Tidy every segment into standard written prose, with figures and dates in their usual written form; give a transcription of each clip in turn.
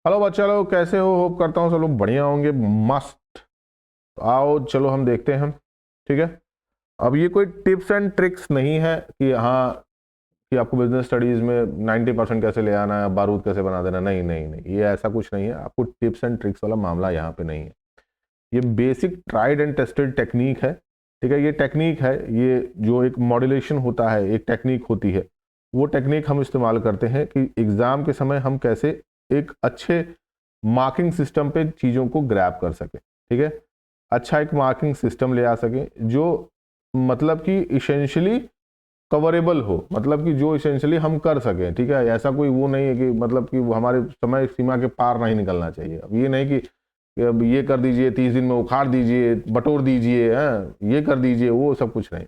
Hello बच्चा लोग, कैसे हो? होप करता हूँ सब लोग बढ़िया होंगे, मस्त। तो आओ चलो हम देखते हैं। ठीक है, अब ये कोई टिप्स एंड ट्रिक्स नहीं है कि हाँ कि आपको बिजनेस स्टडीज में 90% कैसे ले आना है, बारूद कैसे बना देना। नहीं नहीं नहीं, ये ऐसा कुछ नहीं है। आपको टिप्स एंड ट्रिक्स वाला मामला यहाँ पे नहीं है। ये basic tried and tested technique है। ठीक है, ये टेक्निक है, ये जो एक मॉड्यूलेशन होता है, एक टेक्निक होती है, वो टेक्निक हम इस्तेमाल करते हैं कि एग्जाम के समय हम कैसे एक अच्छे मार्किंग सिस्टम पे चीज़ों को ग्रैब कर सकें। ठीक है, अच्छा एक मार्किंग सिस्टम ले आ सकें जो मतलब कि इसेंशियली कवरेबल हो, मतलब कि जो इसेंशियली हम कर सकें। ठीक है, ऐसा कोई वो नहीं है कि मतलब कि वो हमारे समय सीमा के पार नहीं निकलना चाहिए। अब ये नहीं कि अब ये कर दीजिए, 30 दिन में उखाड़ दीजिए, बटोर दीजिए, ये कर दीजिए, वो सब कुछ नहीं।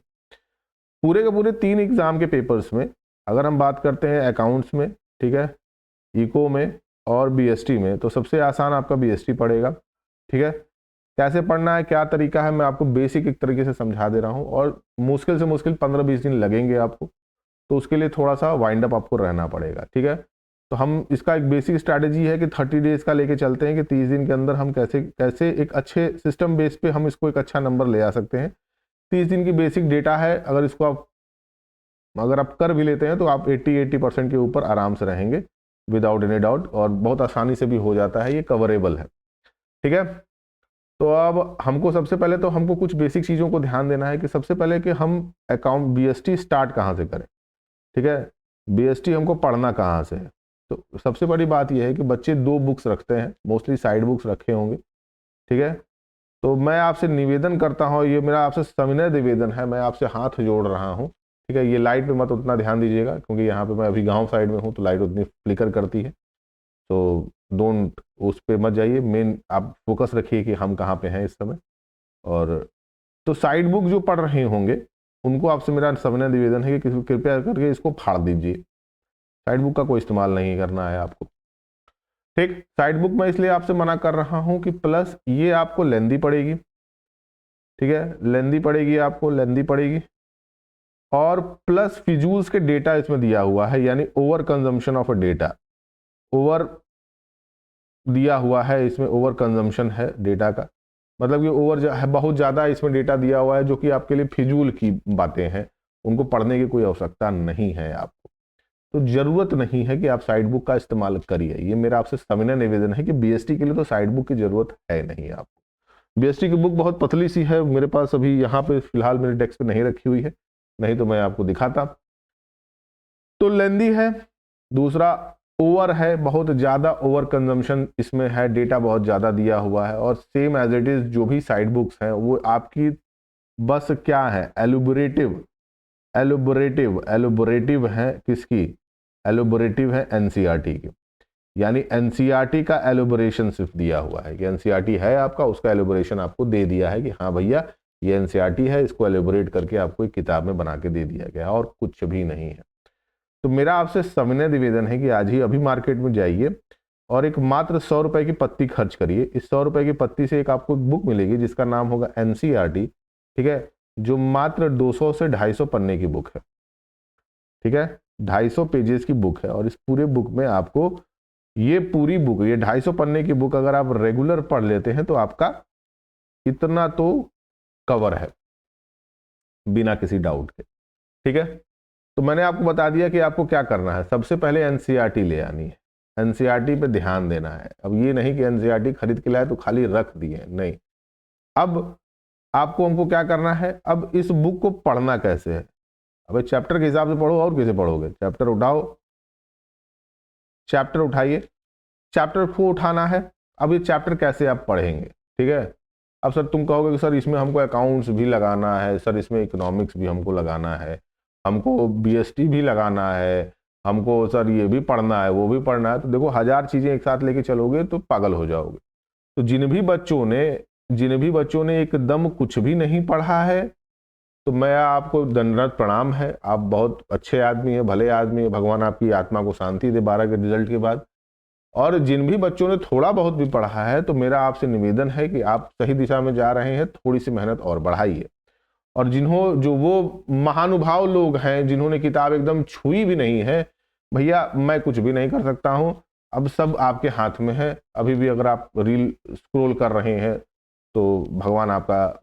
पूरे के पूरे 3 एग्जाम के पेपर्स में अगर हम बात करते हैं अकाउंट्स में, ठीक है, इको में और बीएसटी में, तो सबसे आसान आपका बीएसटी पड़ेगा। ठीक है, कैसे पढ़ना है, क्या तरीका है, मैं आपको बेसिक एक तरीके से समझा दे रहा हूँ। और मुश्किल से मुश्किल 15-20 दिन लगेंगे आपको, तो उसके लिए थोड़ा सा वाइंड अप आपको रहना पड़ेगा। ठीक है, तो हम इसका एक बेसिक स्ट्रैटेजी है कि 30 डेज का लेके चलते हैं कि 30 दिन के अंदर हम कैसे कैसे एक अच्छे सिस्टम बेस पे हम इसको एक अच्छा नंबर ले आ सकते हैं। 30 दिन की बेसिक डेटा है, अगर आप कर भी लेते हैं तो आप 80% के ऊपर आराम से रहेंगे विदाउट एनी डाउट, और बहुत आसानी से भी हो जाता है, ये कवरेबल है। ठीक है, तो अब हमको सबसे पहले तो हमको कुछ बेसिक चीज़ों को ध्यान देना है कि सबसे पहले कि हम अकाउंट बीएसटी स्टार्ट कहाँ से करें। ठीक है, बीएसटी हमको पढ़ना कहाँ से है। तो सबसे बड़ी बात यह है कि बच्चे 2 बुक्स रखते हैं, मोस्टली साइड बुक्स रखे होंगे। ठीक है, तो मैं आपसे निवेदन करता हूँ, ये मेरा आपसे सविनय निवेदन है, मैं आपसे हाथ जोड़ रहा हूँ। ठीक है, ये लाइट पे मत उतना ध्यान दीजिएगा क्योंकि यहाँ पे मैं अभी गांव साइड में हूँ तो लाइट उतनी फ्लिकर करती है, तो डोंट उस पे मत जाइए। मेन आप फोकस रखिए कि हम कहाँ पे हैं इस समय। और तो साइड बुक जो पढ़ रहे होंगे उनको आपसे मेरा सविनय निवेदन है कि कृपया करके इसको फाड़ दीजिए। साइड बुक का कोई इस्तेमाल नहीं करना है आपको। ठीक, साइड बुक मैं इसलिए आपसे मना कर रहा हूँ कि प्लस ये आपको लेंदी पड़ेगी। ठीक है, लेंदी पड़ेगी, आपको लेंदी पड़ेगी, और प्लस फिजूल्स के डेटा इसमें दिया हुआ है, यानी over consumption of a data. Over दिया हुआ है इसमें, ओवर कंजम्पशन है डेटा का, मतलब कि ओवर है, बहुत ज़्यादा इसमें डेटा दिया हुआ है जो कि आपके लिए फिजूल की बातें हैं, उनको पढ़ने की कोई आवश्यकता नहीं है आपको। तो ज़रूरत नहीं है कि आप साइड बुक का इस्तेमाल करिए। ये मेरा आपसे सविनय निवेदन है कि बीएसटी के लिए तो साइड बुक की ज़रूरत है नहीं आपको। बीएसटी की बुक बहुत पतली सी है, मेरे पास अभी यहाँ पे फिलहाल मेरे डेस्क पे नहीं रखी हुई है, नहीं तो मैं आपको दिखाता। तो लेंदी है, दूसरा ओवर है, बहुत ज़्यादा ओवर कंजम्पशन इसमें है, डेटा बहुत ज़्यादा दिया हुआ है, और सेम एज इट इज़ जो भी साइड बुक्स हैं वो आपकी बस क्या है, एलुबरेटिव एलुबरेटिव एलुबरेटिव है किसकी, एलुबरेटिव है एनसीईआरटी की। यानी एनसीईआरटी का एलुबरेशन सिर्फ दिया हुआ है कि एनसीईआरटी है आपका, उसका एलुबरेशन आपको दे दिया है कि हाँ भैया ये एनसीईआरटी है, इसको एलुबरेट करके आपको एक किताब में बना के दे दिया गया है, और कुछ भी नहीं है। तो मेरा आपसे सविनय निवेदन है कि आज ही अभी मार्केट में जाइए और एक मात्र 100 रुपए की पत्ती खर्च करिए। इस 100 रुपए की पत्ती से एक आपको बुक मिलेगी जिसका नाम होगा एनसीईआरटी। ठीक है, जो मात्र 200 से 250 पन्ने की बुक है। ठीक है, 250 पेजेस की बुक है, और इस पूरे बुक में आपको ये पूरी बुक, ये 250 पन्ने की बुक अगर आप रेगुलर पढ़ लेते हैं तो आपका इतना तो कवर है बिना किसी डाउट के। ठीक है, तो मैंने आपको बता दिया कि आपको क्या करना है। सबसे पहले एनसीईआरटी ले आनी है, एनसीईआरटी पे ध्यान देना है। अब ये नहीं कि एनसीईआरटी खरीद के लाए तो खाली रख दिए, नहीं। अब आपको हमको क्या करना है, अब इस बुक को पढ़ना कैसे है। अब चैप्टर के हिसाब से पढ़ो, और कैसे पढ़ोगे, चैप्टर उठाओ, चैप्टर उठाइए, चैप्टर को उठाना है। अब ये चैप्टर कैसे आप पढ़ेंगे, ठीक है। अब सर तुम कहोगे कि सर इसमें हमको अकाउंट्स भी लगाना है, सर इसमें इकोनॉमिक्स भी हमको लगाना है, हमको बीएसटी भी लगाना है, हमको सर ये भी पढ़ना है, वो भी पढ़ना है। तो देखो 1000 चीज़ें एक साथ लेके चलोगे तो पागल हो जाओगे। तो जिन भी बच्चों ने एकदम कुछ भी नहीं पढ़ा है, तो मैं आपको दंडवत प्रणाम है। आप बहुत अच्छे आदमी हैं, भले आदमी हैं, भगवान आपकी आत्मा को शांति दे 12 के रिजल्ट के बाद। और जिन भी बच्चों ने थोड़ा बहुत भी पढ़ा है, तो मेरा आपसे निवेदन है कि आप सही दिशा में जा रहे हैं, थोड़ी सी मेहनत और बढ़ाइए। और जो वो महानुभाव लोग हैं जिन्होंने किताब एकदम छुई भी नहीं है, भैया मैं कुछ भी नहीं कर सकता हूँ, अब सब आपके हाथ में है। अभी भी अगर आप रील स्क्रॉल कर रहे हैं तो भगवान आपका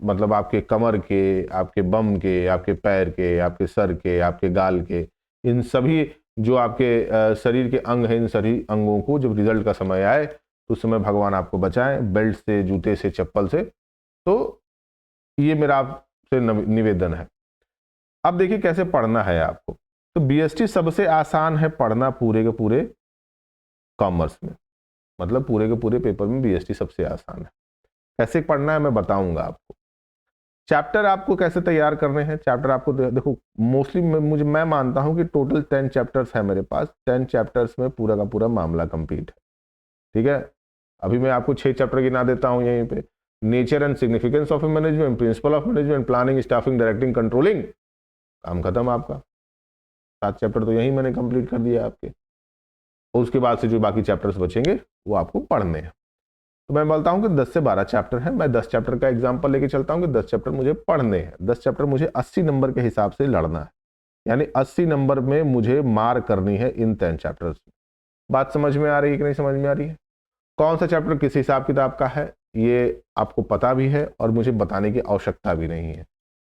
मतलब आपके कमर के, आपके बम के, आपके पैर के, आपके सर के, आपके गाल के, इन सभी जो आपके शरीर के अंग हैं, इन सभी अंगों को जब रिजल्ट का समय आए तो उस समय भगवान आपको बचाएं, बेल्ट से, जूते से, चप्पल से। तो ये मेरा आपसे निवेदन है। अब देखिए कैसे पढ़ना है आपको। तो बीएसटी सबसे आसान है पढ़ना पूरे के पूरे कॉमर्स में, मतलब पूरे के पूरे पेपर में बीएसटी सबसे आसान है। कैसे पढ़ना है मैं बताऊंगा आपको। चैप्टर आपको कैसे तैयार करने हैं, चैप्टर आपको देखो मोस्टली मैं मानता हूं कि टोटल 10 चैप्टर्स है मेरे पास। 10 चैप्टर्स में पूरा का पूरा मामला कंप्लीट है। ठीक है, अभी मैं आपको 6 चैप्टर गिना देता हूं यहीं पे। Nature and significance of management, principle of management, planning, staffing, directing, controlling, काम खत्म आपका। 7 चैप्टर तो यहीं मैंने कंप्लीट कर दिया आपके। और उसके बाद से जो बाकी चैप्टर्स बचेंगे वो आपको पढ़ने हैं। तो मैं बोलता हूं कि 10 से 12 चैप्टर है। मैं 10 चैप्टर का एग्जांपल लेके चलता हूं कि 10 चैप्टर मुझे पढ़ने हैं। 10 चैप्टर मुझे 80 नंबर के हिसाब से लड़ना है, यानी 80 नंबर में मुझे मार करनी है इन 10 चैप्टर्स। बात समझ में आ रही है कि नहीं समझ में आ रही है? कौन सा चैप्टर किस हिसाब किताब का है ये आपको पता भी है और मुझे बताने की आवश्यकता भी नहीं है।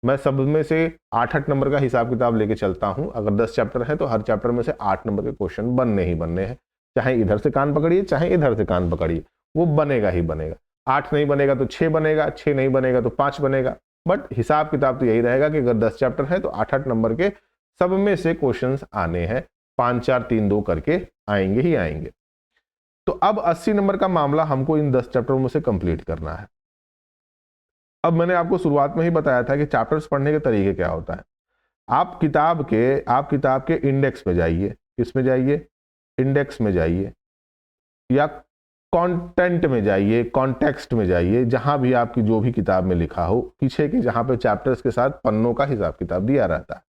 मैं सब में से 8-8 नंबर का हिसाब किताब लेके चलता हूं। अगर 10 चैप्टर है तो हर चैप्टर में से 8 नंबर के क्वेश्चन बनने ही बनने हैं। चाहे इधर से कान पकड़िए, चाहे इधर से कान पकड़िए, वो बनेगा ही बनेगा। 8 नहीं बनेगा तो 6 बनेगा, 6 नहीं बनेगा तो 5 बनेगा। बट हिसाब किताब तो यही रहेगा कि अगर 10 चैप्टर है तो 8-8 नंबर के सब में से क्वेश्चन आने हैं। 5-4-3-2 करके आएंगे ही आएंगे। तो अब 80 नंबर का मामला हमको इन 10 चैप्टरों में से कंप्लीट करना है। अब मैंने आपको शुरुआत में ही बताया था कि चैप्टर्स पढ़ने के तरीके क्या होता है। आप किताब के इंडेक्स में जाइए। किस में जाइए? इंडेक्स में जाइए, या कंटेंट में जाइए, कॉन्टेक्स्ट में जाइए, जहां भी आपकी जो भी किताब में लिखा हो, पीछे के जहां पे चैप्टर्स के साथ पन्नों का हिसाब किताब दिया रहता है।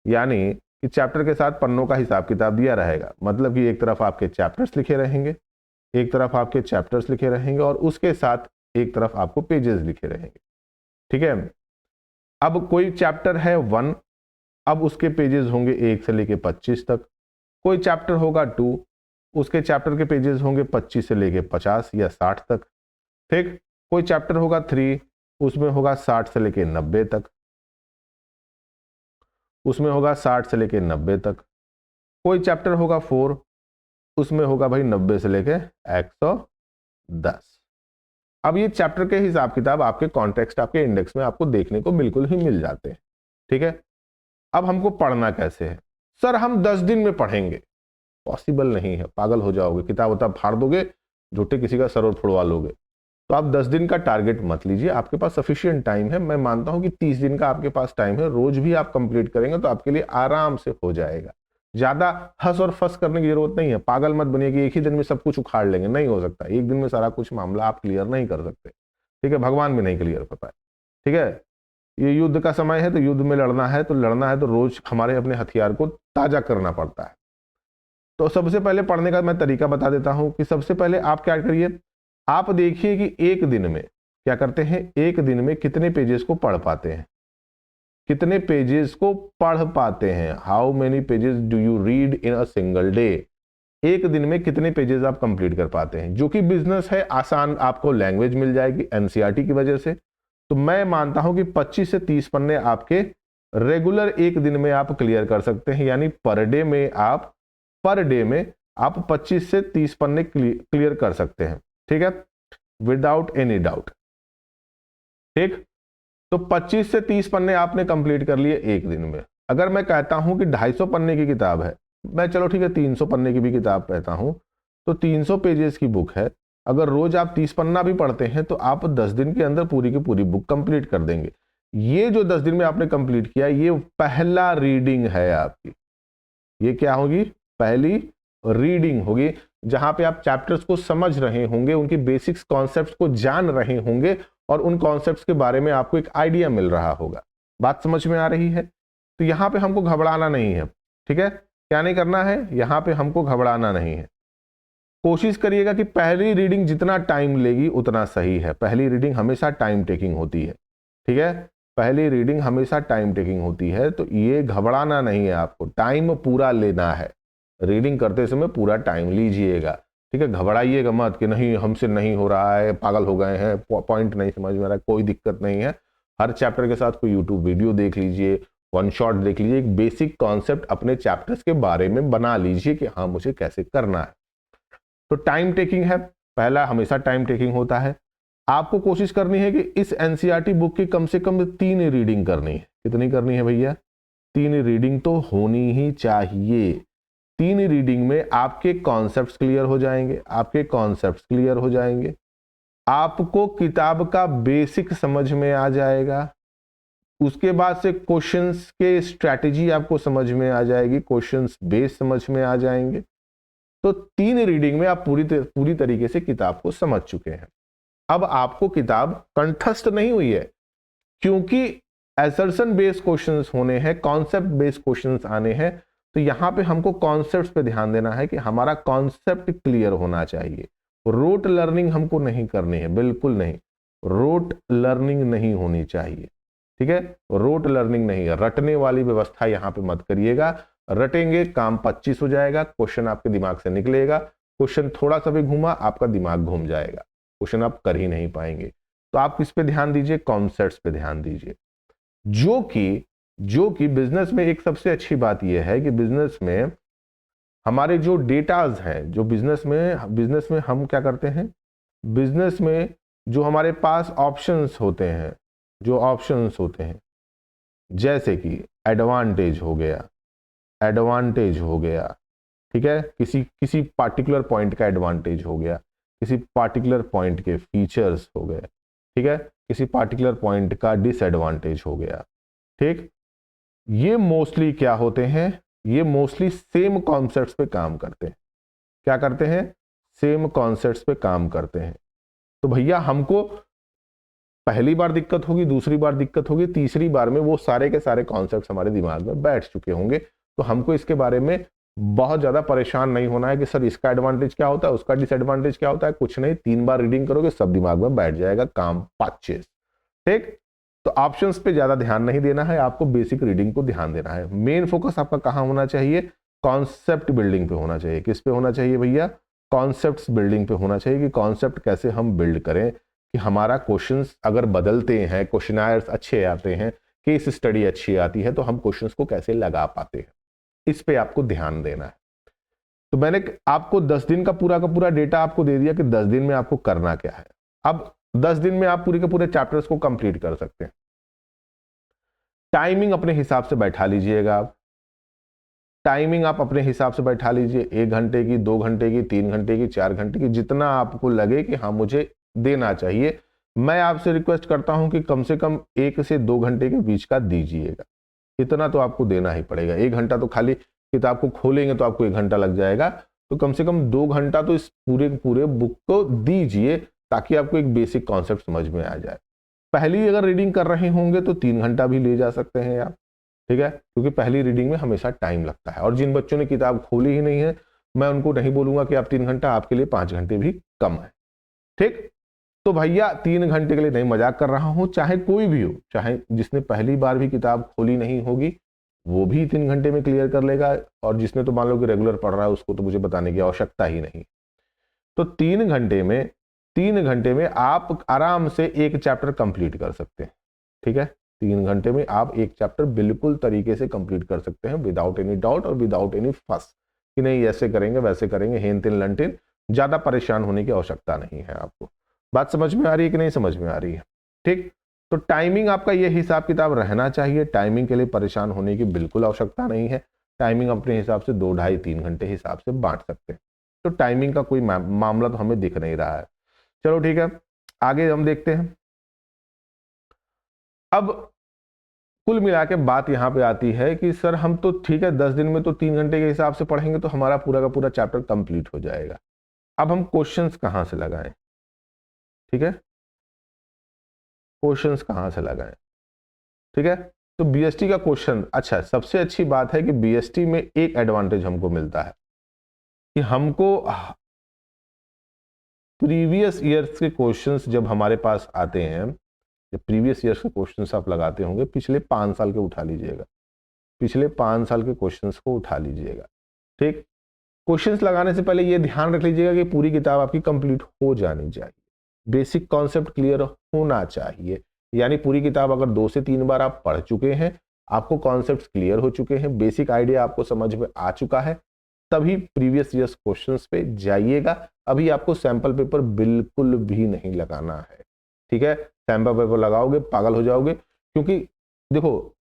यानी कि चैप्टर के साथ पन्नों का हिसाब किताब दिया रहेगा। मतलब कि एक तरफ आपके चैप्टर्स लिखे रहेंगे, एक तरफ आपके चैप्टर्स लिखे रहेंगे और उसके साथ एक तरफ आपको पेजेस लिखे रहेंगे। ठीक है, अब कोई चैप्टर है 1, अब उसके पेजेस होंगे 1 से लेके 25 तक। कोई चैप्टर होगा 2, उसके चैप्टर के पेजेस होंगे 25 से लेके 50 या 60 तक। ठीक, कोई चैप्टर होगा 3, उसमें होगा 60 से लेके 90 तक। उसमें होगा 60 से लेके 90 तक। कोई चैप्टर होगा 4, उसमें होगा भाई 90 से लेके 110। अब ये चैप्टर के हिसाब किताब आपके कॉन्टेक्स्ट, आपके इंडेक्स में आपको देखने को बिल्कुल ही मिल जाते हैं। ठीक है, अब हमको पढ़ना कैसे है? सर हम 10 दिन में पढ़ेंगे, पॉसिबल नहीं है, पागल हो जाओगे, किताब उताब फाड़ दोगे, झूठे किसी का सर फोड़वा लोगे। तो आप 10 दिन का टारगेट मत लीजिए, आपके पास सफिशिएंट टाइम है। मैं मानता हूं कि 30 दिन का आपके पास टाइम है। रोज भी आप कंप्लीट करेंगे तो आपके लिए आराम से हो जाएगा। ज्यादा हंस और फंस करने की जरूरत नहीं है। पागल मत बनिए कि एक ही दिन में सब कुछ उखाड़ लेंगे, नहीं हो सकता। एक दिन में सारा कुछ मामला आप क्लियर नहीं कर सकते। ठीक है, भगवान भी नहीं क्लियर कर पाए। ठीक है, ये युद्ध का समय है तो युद्ध में लड़ना है तो रोज हमारे अपने हथियार को ताजा करना पड़ता है। तो सबसे पहले पढ़ने का मैं तरीका बता देता हूं कि सबसे पहले आप क्या करिए। आप देखिए कि एक दिन में क्या करते हैं, एक दिन में कितने पेजेस को पढ़ पाते हैं, कितने पेजेस को पढ़ पाते हैं। How many pages do you read in a single day? एक दिन में कितने पेजेस आप कंप्लीट कर पाते हैं। जो कि बिजनेस है, आसान आपको लैंग्वेज मिल जाएगी एनसीईआरटी की वजह से। तो मैं मानता हूं कि 25 से 30 पन्ने आपके रेगुलर एक दिन में आप क्लियर कर सकते हैं। यानी पर डे में आप 25 से 30 पन्ने क्लियर कर सकते हैं। ठीक है, विदाउट एनी डाउट। ठीक, तो 25 से 30 पन्ने आपने कंप्लीट कर लिए एक दिन में। अगर मैं कहता हूं कि 250 पन्ने की किताब है, मैं चलो ठीक है 300 पन्ने की भी किताब कहता हूं, तो 300 पेजेस की बुक है। अगर रोज आप 30 पन्ना भी पढ़ते हैं तो आप 10 दिन के अंदर पूरी की पूरी बुक कंप्लीट कर देंगे। ये जो 10 दिन में आपने कंप्लीट किया, ये पहला रीडिंग है आपकी। ये क्या होगी? पहली रीडिंग होगी, जहां पे आप चैप्टर्स को समझ रहे होंगे, उनकी बेसिक्स कॉन्सेप्ट्स को जान रहे होंगे और उन कॉन्सेप्ट्स के बारे में आपको एक आइडिया मिल रहा होगा। बात समझ में आ रही है? तो यहां पे हमको घबराना नहीं है। ठीक है, क्या नहीं करना है, यहां पे हमको घबराना नहीं है। कोशिश करिएगा कि पहली रीडिंग जितना टाइम लेगी उतना सही है। पहली रीडिंग हमेशा टाइम टेकिंग होती है। ठीक है, पहली रीडिंग हमेशा टाइम टेकिंग होती है, तो ये घबराना नहीं है, आपको टाइम पूरा लेना है। रीडिंग करते समय पूरा टाइम लीजिएगा, ठीक है। घबराइएगा मत कि नहीं हमसे नहीं हो रहा है, पागल हो गए हैं, पॉइंट नहीं समझ में आ रहा है, कोई दिक्कत नहीं है। हर चैप्टर के साथ कोई यूट्यूब वीडियो देख लीजिए, वन शॉट देख लीजिए, एक बेसिक कॉन्सेप्ट अपने चैप्टर्स के बारे में बना लीजिए कि हाँ मुझे कैसे करना है। तो टाइम टेकिंग है, पहला हमेशा टाइम टेकिंग होता है। आपको कोशिश करनी है कि इस एनसीईआरटी बुक की कम से कम 3 रीडिंग करनी है। कितनी करनी है भैया? 3 रीडिंग तो होनी ही चाहिए। 3 रीडिंग में आपके कॉन्सेप्ट्स क्लियर हो जाएंगे, आपके कॉन्सेप्ट्स क्लियर हो जाएंगे, आपको किताब का बेसिक समझ में आ जाएगा, उसके बाद से क्वेश्चंस के स्ट्रैटेजी आपको समझ में आ जाएगी, क्वेश्चंस बेस समझ में आ जाएंगे। तो 3 रीडिंग में आप पूरी तरीके से किताब को समझ चुके हैं। अब आपको किताब कंठस्थ नहीं हुई है, क्योंकि असर्शन बेस्ड क्वेश्चंस होने हैं, कॉन्सेप्ट बेस्ड क्वेश्चंस आने हैं। तो यहां पे हमको कॉन्सेप्ट्स पे ध्यान देना है कि हमारा कॉन्सेप्ट क्लियर होना चाहिए। रोट लर्निंग हमको नहीं करनी है, बिल्कुल नहीं, रोट लर्निंग नहीं होनी चाहिए, ठीक है। रोट लर्निंग नहीं है, रटने वाली व्यवस्था यहां पे मत करिएगा। रटेंगे काम 25 हो जाएगा, क्वेश्चन आपके दिमाग से निकलेगा, क्वेश्चन थोड़ा सा भी घूमा आपका दिमाग घूम जाएगा, क्वेश्चन आप कर ही नहीं पाएंगे। तो आप किस पे ध्यान दीजिए? कॉन्सेप्ट्स पे ध्यान दीजिए। जो कि बिजनेस में एक सबसे अच्छी बात यह है कि बिजनेस में हमारे जो डेटाज हैं, जो बिजनेस में हम क्या करते हैं, बिजनेस में जो हमारे पास ऑप्शंस होते हैं, जो ऑप्शंस होते हैं जैसे कि एडवांटेज हो गया, एडवांटेज हो गया, ठीक है, किसी पार्टिकुलर पॉइंट का एडवांटेज हो गया, किसी पार्टिकुलर पॉइंट के फीचर्स हो गए, ठीक है, किसी पार्टिकुलर पॉइंट का डिसएडवांटेज हो गया, ठीक। ये मोस्टली क्या होते हैं? ये मोस्टली सेम कॉन्सेप्ट्स पे काम करते हैं। क्या करते हैं? सेम कॉन्सेप्ट्स पे काम करते हैं। तो भैया हमको पहली बार दिक्कत होगी, दूसरी बार दिक्कत होगी, तीसरी बार में वो सारे के सारे कॉन्सेप्ट्स हमारे दिमाग में बैठ चुके होंगे। तो हमको इसके बारे में बहुत ज्यादा परेशान नहीं होना है कि सर इसका एडवांटेज क्या होता है, उसका डिसएडवांटेज क्या होता है। कुछ नहीं, 3 बार रीडिंग करोगे सब दिमाग में बैठ जाएगा, काम 5 ठीक। तो ऑप्शंस पे ज्यादा ध्यान नहीं देना है, आपको बेसिक रीडिंग को ध्यान देना है। मेन फोकस आपका कहां होना चाहिए? कॉन्सेप्ट बिल्डिंग पे होना चाहिए। किस पे होना चाहिए भैया? कॉन्सेप्ट बिल्डिंग पे होना चाहिए कि कॉन्सेप्ट कैसे हम बिल्ड करें कि हमारा क्वेश्चंस अगर बदलते हैं, क्वेश्चनायर्स अच्छे आते हैं, केस स्टडी अच्छी आती है, तो हम क्वेश्चंस को कैसे लगा पाते हैं, इस पे आपको ध्यान देना है। तो मैंने आपको 10 दिन का पूरा डेटा आपको दे दिया कि 10 दिन में आपको करना क्या है। अब 10 दिन में आप पूरे के पूरे चैप्टर्स को कंप्लीट कर सकते हैं। टाइमिंग अपने हिसाब से बैठा लीजिएगा आप, टाइमिंग आप अपने हिसाब से बैठा लीजिए, 1 घंटे की, 2 घंटे की, 3 घंटे की, 4 घंटे की, जितना आपको लगे कि हाँ मुझे देना चाहिए। मैं आपसे रिक्वेस्ट करता हूं कि कम से कम 1 से 2 घंटे के बीच का दीजिएगा। इतना तो आपको देना ही पड़ेगा। 1 घंटा तो खाली किताब को खोलेंगे तो आपको 1 घंटा लग जाएगा, तो कम से कम 2 घंटा तो इस पूरे बुक को दीजिए, ताकि आपको एक बेसिक कॉन्सेप्ट समझ में आ जाए। पहली अगर रीडिंग कर रहे होंगे तो 3 घंटा भी ले जा सकते हैं आप, ठीक है, क्योंकि पहली रीडिंग में हमेशा टाइम लगता है। और जिन बच्चों ने किताब खोली ही नहीं है, मैं उनको नहीं बोलूंगा कि आप 3 घंटा, आपके लिए 5 घंटे भी कम है, ठीक। तो भैया 3 घंटे के लिए नहीं, मजाक कर रहा हूं, चाहे कोई भी हो, चाहे जिसने पहली बार भी किताब खोली नहीं होगी वो भी 3 घंटे में क्लियर कर लेगा, और जिसने तो मान लो कि रेगुलर पढ़ रहा है उसको तो मुझे बताने की आवश्यकता ही नहीं। तो 3 घंटे में आप आराम से एक चैप्टर कंप्लीट कर सकते हैं, ठीक है। 3 घंटे में आप एक चैप्टर बिल्कुल तरीके से कंप्लीट कर सकते हैं, विदाउट एनी डाउट और विदाउट एनी फस कि नहीं ऐसे करेंगे वैसे करेंगे, हेन तेन लंटेन। ज्यादा परेशान होने की आवश्यकता नहीं है आपको। बात समझ में आ रही है कि नहीं समझ में आ रही है? ठीक। तो टाइमिंग आपका ये हिसाब किताब रहना चाहिए, टाइमिंग के लिए परेशान होने की बिल्कुल आवश्यकता नहीं है। टाइमिंग अपने हिसाब से 2, 2.5, 3 घंटे हिसाब से बांट सकते हैं। तो टाइमिंग का कोई मामला तो हमें दिख नहीं रहा है। चलो ठीक है, आगे हम देखते हैं। अब कुल मिला के बात यहां पे आती है कि सर हम तो ठीक है 10 दिन में तो 3 घंटे के हिसाब से पढ़ेंगे तो हमारा पूरा का पूरा चैप्टर कंप्लीट हो जाएगा। अब हम क्वेश्चंस कहां से लगाएं, ठीक है, क्वेश्चंस कहां से लगाएं, ठीक है। तो बीएसटी का क्वेश्चन, अच्छा सबसे अच्छी बात है कि बीएसटी में एक एडवांटेज हमको मिलता है कि हमको प्रीवियस ईयर्स के क्वेश्चंस जब हमारे पास आते हैं, जब प्रीवियस ईयर्स के क्वेश्चंस आप लगाते होंगे, पिछले 5 साल के उठा लीजिएगा, पिछले 5 साल के क्वेश्चंस को उठा लीजिएगा, ठीक। क्वेश्चंस लगाने से पहले ये ध्यान रख लीजिएगा कि पूरी किताब आपकी कंप्लीट हो जानी चाहिए, बेसिक कॉन्सेप्ट क्लियर होना चाहिए। यानी पूरी किताब अगर 2 से 3 बार आप पढ़ चुके हैं, आपको कॉन्सेप्ट्स क्लियर हो चुके हैं, बेसिक आइडिया आपको समझ में आ चुका है, तभी प्रीवियस ईयर्स क्वेश्चंस पे जाइएगा। अभी आपको सैंपल पेपर बिल्कुल भी नहीं लगाना है, ठीक है। सैंपल पेपर लगाओगे पागल हो जाओगे, क्योंकि देखो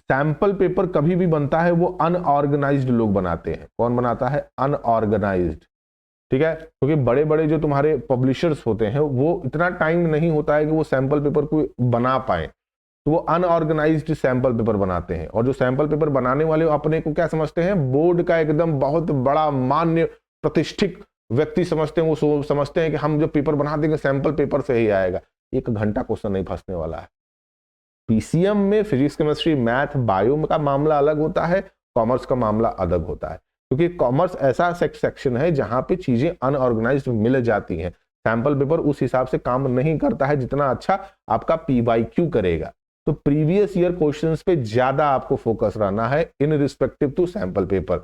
सैंपल पेपर कभी भी बनता है वो अनऑर्गेनाइज्ड लोग बनाते हैं। कौन बनाता है? अनऑर्गेनाइज्ड, ठीक है। क्योंकि बड़े बड़े जो तुम्हारे पब्लिशर्स होते हैं वो इतना टाइम नहीं होता है कि वो सैंपल पेपर को बना पाए, तो वो अनऑर्गेनाइज्ड सैंपल पेपर बनाते हैं। और जो सैंपल पेपर बनाने वाले अपने को क्या समझते हैं? बोर्ड का एकदम बहुत बड़ा मान्य प्रतिष्ठित व्यक्ति समझते हैं। वो समझते हैं कि हम जो पेपर बना देंगे सैंपल पेपर से ही आएगा। 1 घंटा क्वेश्चन नहीं फंसने वाला है। पीसीएम में फिजिक्स, केमिस्ट्री, मैथ, बायो का मामला अलग होता है, कॉमर्स का मामला अलग होता है। क्योंकि कॉमर्स ऐसा सेक्शन है जहां पे चीजें अनऑर्गेनाइज्ड मिल जाती हैं। सैंपल पेपर उस हिसाब से काम नहीं करता है जितना अच्छा आपका पीवाईक्यू करेगा। तो प्रीवियस ईयर क्वेश्चंस पे ज्यादा आपको फोकस रहना है in respective to sample paper.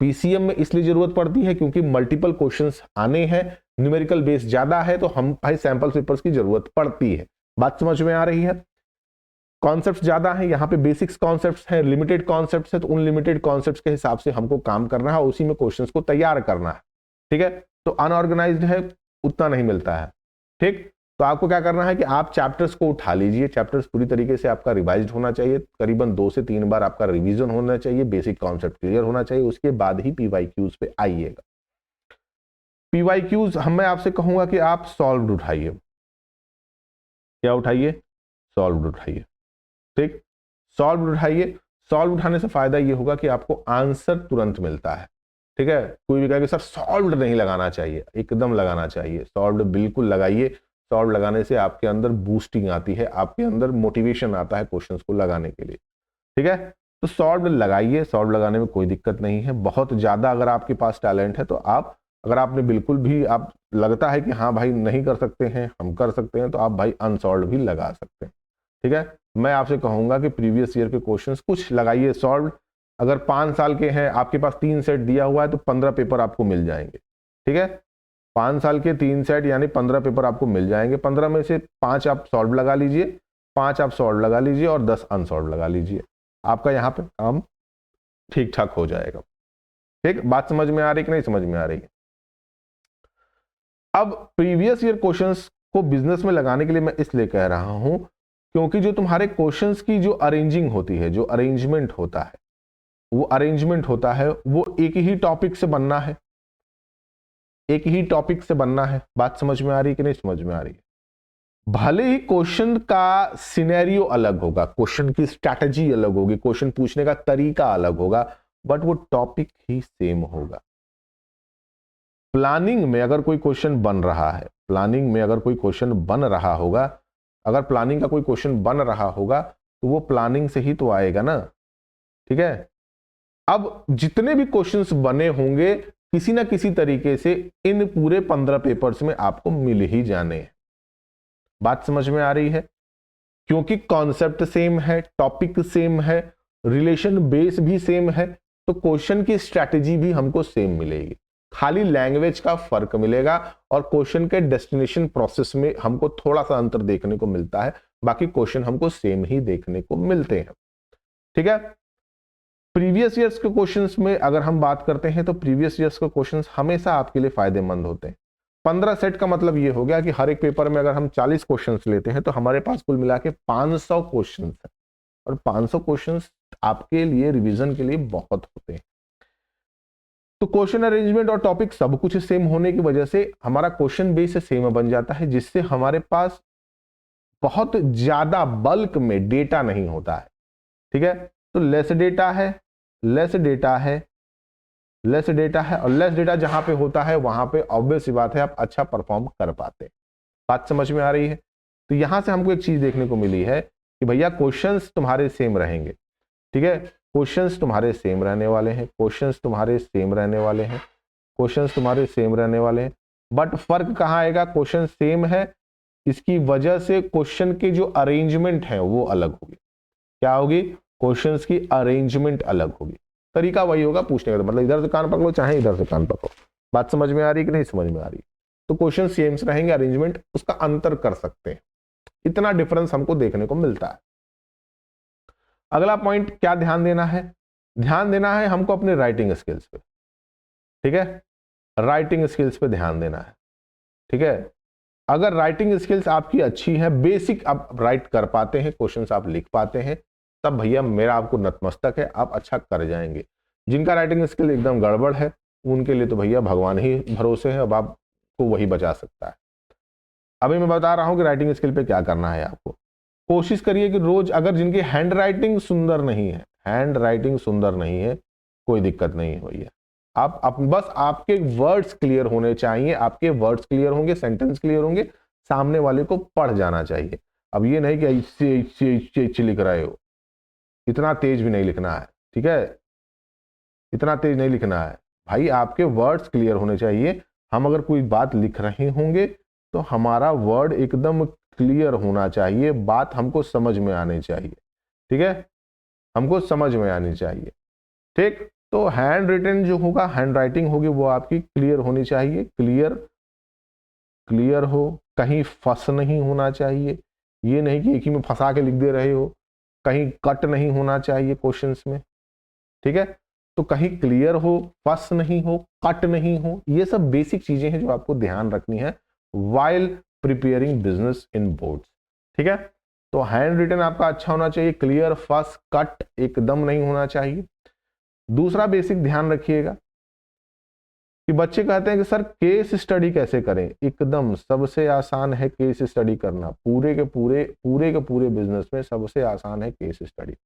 PCM में इसलिए जरूरत पड़ती है क्योंकि मल्टीपल क्वेश्चंस आने हैं, न्यूमेरिकल बेस ज्यादा है, तो हम भाई सैंपल पेपर्स की जरूरत पड़ती है। बात समझ में आ रही है? कॉन्सेप्ट्स ज्यादा है, यहाँ पे बेसिक्स कॉन्सेप्ट्स हैं, लिमिटेड कॉन्सेप्ट्स है, तो उन लिमिटेड कॉन्सेप्ट्स के हिसाब से हमको काम करना है, उसी में क्वेश्चंस को तैयार करना है, ठीक है। तो अनऑर्गेनाइज्ड है, उतना नहीं मिलता है, ठीक। तो आपको क्या करना है कि आप चैप्टर्स को उठा लीजिए। चैप्टर्स पूरी तरीके से आपका रिवाइज्ड होना चाहिए, करीबन 2 से 3 बार आपका रिवीजन होना चाहिए, बेसिक कॉन्सेप्ट क्लियर होना चाहिए, उसके बाद ही पीवाईक्यूज पे आइएगा। पीवाईक्यूज मैं आपसे कहूंगा कि आप सॉल्व्ड उठाइए। क्या उठाइए? सॉल्व्ड उठाइए, ठीक। सॉल्व उठाइए। सॉल्व उठाने से फायदा ये होगा कि आपको आंसर तुरंत मिलता है, ठीक है। कोई भी कहे कि सर सॉल्व नहीं लगाना चाहिए, एकदम लगाना चाहिए। सॉल्व बिल्कुल लगाइए। सॉल्व लगाने से आपके अंदर बूस्टिंग आती है, आपके अंदर मोटिवेशन आता है क्वेश्चंस को लगाने के लिए, ठीक है। तो सॉल्व लगाइए, सॉल्व लगाने में कोई दिक्कत नहीं है। बहुत ज्यादा अगर आपके पास टैलेंट है तो आप, अगर आपने बिल्कुल भी आप लगता है कि हाँ भाई नहीं कर सकते हैं, हम कर सकते हैं, तो आप भाई अनसॉल्व भी लगा सकते हैं, ठीक है। मैं आपसे कहूंगा कि प्रीवियस ईयर के क्वेश्चंस कुछ लगाइए सॉल्व। अगर 5 साल के हैं, आपके पास 3 सेट दिया हुआ है, तो 15 पेपर आपको मिल जाएंगे, ठीक है। 5 साल के 3 सेट यानी 15 पेपर आपको मिल जाएंगे। 15 में से 5 आप सॉल्व लगा लीजिए, 5 आप सॉल्व लगा लीजिए और 10 अनसॉल्व लगा लीजिए। आपका यहाँ पे काम ठीक ठाक हो जाएगा, ठीक। बात समझ में आ रही कि नहीं समझ में आ रही है? अब प्रीवियस ईयर क्वेश्चंस को बिजनेस में लगाने के लिए मैं इसलिए कह रहा हूं क्योंकि जो तुम्हारे क्वेश्चंस की जो अरेंजिंग होती है, जो अरेंजमेंट होता है, वो अरेंजमेंट होता है वो एक ही टॉपिक से बनना है, एक ही टॉपिक से बनना है। बात समझ में आ रही है कि नहीं समझ में आ रही है? भले ही क्वेश्चन का सिनेरियो अलग होगा, क्वेश्चन की स्ट्रैटेजी अलग होगी, क्वेश्चन पूछने का तरीका अलग होगा, बट वो टॉपिक ही सेम होगा। प्लानिंग में अगर कोई क्वेश्चन बन रहा है, प्लानिंग में अगर कोई क्वेश्चन बन रहा होगा, अगर प्लानिंग का कोई क्वेश्चन बन रहा होगा तो वो प्लानिंग से ही तो आएगा ना, ठीक है। अब जितने भी क्वेश्चंस बने होंगे किसी ना किसी तरीके से इन पूरे 15 पेपर्स में आपको मिल ही जाने हैं। बात समझ में आ रही है? क्योंकि कॉन्सेप्ट सेम है, टॉपिक सेम है, रिलेशन बेस भी सेम है, तो क्वेश्चन की स्ट्रैटेजी भी हमको सेम मिलेगी। खाली लैंग्वेज का फर्क मिलेगा और क्वेश्चन के डेस्टिनेशन प्रोसेस में हमको थोड़ा सा अंतर देखने को मिलता है, बाकी क्वेश्चन हमको सेम ही देखने को मिलते हैं, ठीक है। प्रीवियस ईयर्स के क्वेश्चंस में अगर हम बात करते हैं तो प्रीवियस ईयर्स के क्वेश्चंस हमेशा आपके लिए फायदेमंद होते हैं। 15 सेट का मतलब ये हो गया कि हर एक पेपर में अगर हम 40 क्वेश्चंस लेते हैं तो हमारे पास कुल मिला के 500 क्वेश्चंस है, और 500 क्वेश्चंस आपके लिए रिवीजन के लिए बहुत होते हैं। तो क्वेश्चन अरेंजमेंट और टॉपिक सब कुछ सेम होने की वजह से हमारा क्वेश्चन बेस सेम बन जाता है, जिससे हमारे पास बहुत ज्यादा बल्क में डेटा नहीं होता है, ठीक है। तो लेस डेटा है, लेस डेटा है, लेस डेटा है, और लेस डेटा जहां पे होता है वहां पे ऑब्वियस सी बात है आप अच्छा परफॉर्म कर पाते हैं। बात समझ में आ रही है? तो यहां से हमको एक चीज देखने को मिली है कि भैया क्वेश्चंस तुम्हारे सेम रहेंगे, ठीक है। क्वेश्चंस तुम्हारे सेम रहने वाले हैं, क्वेश्चंस तुम्हारे सेम रहने वाले हैं, क्वेश्चंस तुम्हारे सेम रहने वाले हैं, बट फर्क कहां आएगा? क्वेश्चन सेम है, इसकी वजह से क्वेश्चन की जो अरेंजमेंट है वो अलग होगी। क्या होगी? क्वेश्चंस की अरेंजमेंट अलग होगी। तरीका वही होगा पूछने का, मतलब इधर से कान पकड़ो चाहे इधर से कान पकड़ो। बात समझ में आ रही है कि नहीं समझ में आ रही है? तो क्वेश्चन सेम रहेंगे, अरेंजमेंट उसका अंतर कर सकते हैं, इतना डिफरेंस हमको देखने को मिलता है। अगला पॉइंट क्या ध्यान देना है? ध्यान देना है हमको अपने राइटिंग स्किल्स पे, ठीक है, राइटिंग स्किल्स पे ध्यान देना है, ठीक है। अगर राइटिंग स्किल्स आपकी अच्छी है, बेसिक आप राइट कर पाते हैं, क्वेश्चंस आप लिख पाते हैं, तब भैया मेरा आपको नतमस्तक है, आप अच्छा कर जाएंगे। जिनका राइटिंग स्किल एकदम गड़बड़ है उनके लिए तो भैया भगवान ही भरोसे है, अब आपको वही बचा सकता है। अभी मैं बता रहा हूं कि राइटिंग स्किल पे क्या करना है आपको। कोशिश करिए कि रोज, अगर जिनकी हैंड राइटिंग सुंदर नहीं है, हैंड राइटिंग सुंदर नहीं है, कोई दिक्कत नहीं है भैया, आप बस आपके वर्ड्स क्लियर होने चाहिए, आपके वर्ड्स क्लियर होंगे, सेंटेंस क्लियर होंगे, सामने वाले को पढ़ जाना चाहिए। अब ये नहीं कि ऐसे लिख रहे हो, इतना तेज भी नहीं लिखना है, ठीक है, इतना तेज नहीं लिखना है भाई, आपके वर्ड्स क्लियर होने चाहिए। हम अगर कोई बात लिख रहे होंगे तो हमारा वर्ड एकदम क्लियर होना चाहिए, बात हमको समझ में आनी चाहिए, ठीक है, हमको समझ में आनी चाहिए, ठीक। तो हैंड रिटन जो होगा, हैंड राइटिंग होगी, वो आपकी क्लियर होनी चाहिए, क्लियर हो, कहीं फंस नहीं होना चाहिए, ये नहीं कि एक ही में फंसा के लिख दे रहे हो, कहीं कट नहीं होना चाहिए क्वेश्चंस में, ठीक है। तो कहीं क्लियर हो, फंस नहीं हो, कट नहीं हो, ये सब बेसिक चीजें हैं जो आपको ध्यान रखनी है while preparing business in boards, ठीक है। तो हैंड रिटन आपका अच्छा होना चाहिए, क्लियर, फंस, कट एकदम नहीं होना चाहिए। दूसरा बेसिक ध्यान रखिएगा कि बच्चे कहते हैं कि सर केस स्टडी कैसे करें, एकदम सबसे आसान है केस स्टडी करना, पूरे के पूरे बिजनेस में सबसे आसान है केस स्टडी।